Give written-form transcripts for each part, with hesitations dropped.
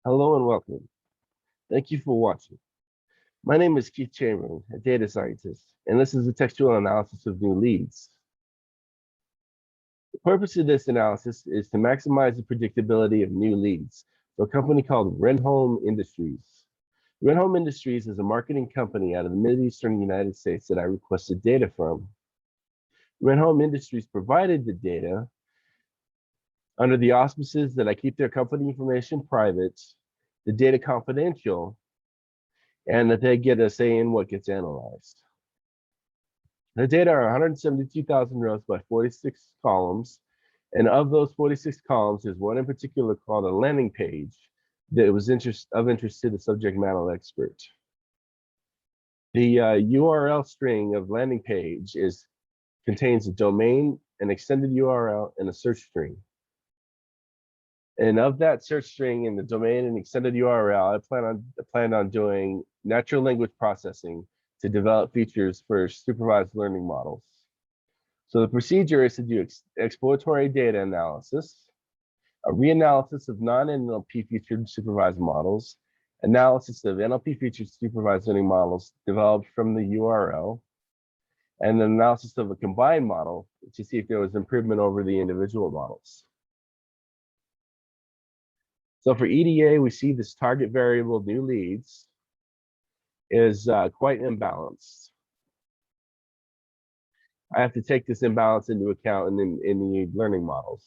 Hello and welcome. Thank you for watching. My name is Keith Chamberlain, a data scientist, and this is a textual analysis of new leads. The purpose of this analysis is to maximize the predictability of new leads for a company called Renholm Industries. Renholm Industries is a marketing company out of the Mideastern United States that I requested data from. Renholm Industries provided the data under the auspices that I keep their company information private, the data confidential, and that they get a say in what gets analyzed. The data are 172,000 rows by 46 columns, and of those 46 columns, there's one in particular called a landing page that was of interest to the subject matter expert. The URL string of landing page contains a domain, an extended URL, and a search string. And of that search string and the domain and extended URL, I plan on doing natural language processing to develop features for supervised learning models. So the procedure is to do exploratory data analysis, a reanalysis of non-NLP featured supervised models, analysis of NLP featured supervised learning models developed from the URL, and an analysis of a combined model to see if there was improvement over the individual models. So for EDA, we see this target variable new leads is quite imbalanced. I have to take this imbalance into account in the learning models.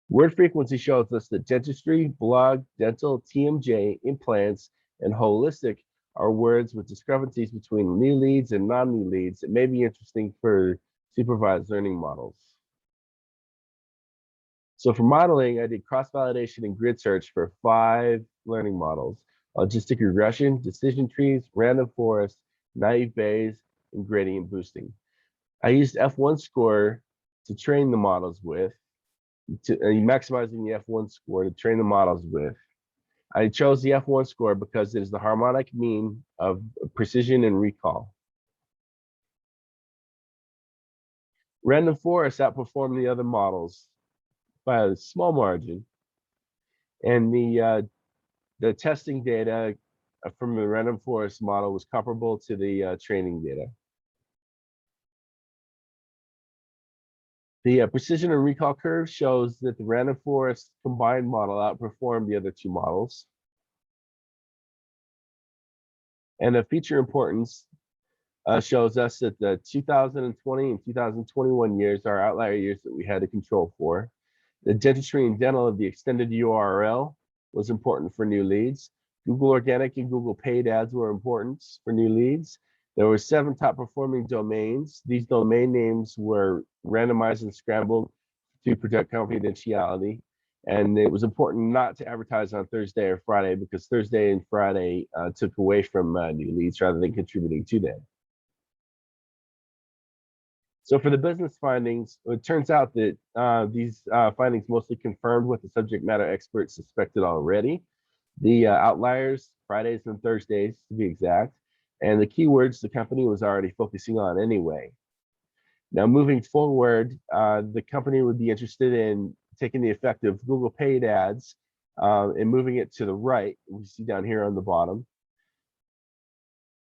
Word frequency shows us that dentistry, blog, dental, TMJ, implants, and holistic are words with discrepancies between new leads and non-new leads that may be interesting for supervised learning models. So for modeling, I did cross-validation and grid search for 5 learning models: logistic regression, decision trees, random forest, naive Bayes, and gradient boosting. I used F1 score to train the models with, maximizing the F1 score to train the models with. I chose the F1 score because it is the harmonic mean of precision and recall. Random forest outperformed the other models by a small margin, and the testing data from the random forest model was comparable to the training data. The precision and recall curve shows that the random forest combined model outperformed the other 2 models. And the feature importance shows us that the 2020 and 2021 years are outlier years that we had to control for. The dentistry and dental of the extended URL was important for new leads. Google Organic and Google Paid Ads were important for new leads. There were 7 top performing domains. These domain names were randomized and scrambled to protect confidentiality. And it was important not to advertise on Thursday or Friday because Thursday and Friday took away from new leads rather than contributing to them. So for the business findings, it turns out that these findings mostly confirmed what the subject matter experts suspected already. The outliers, Fridays and Thursdays to be exact, and the keywords the company was already focusing on anyway. Now moving forward, the company would be interested in taking the effect of Google Paid Ads and moving it to the right. We see down here on the bottom.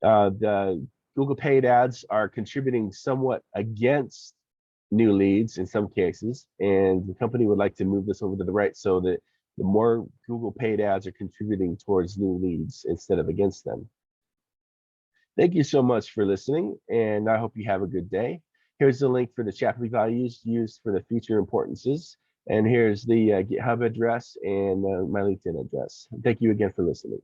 The Google Paid Ads are contributing somewhat against new leads in some cases, and the company would like to move this over to the right so that the more Google Paid Ads are contributing towards new leads instead of against them. Thank you so much for listening, and I hope you have a good day. Here's the link for the Shapley values used for the feature importances, and here's the GitHub address and my LinkedIn address. Thank you again for listening.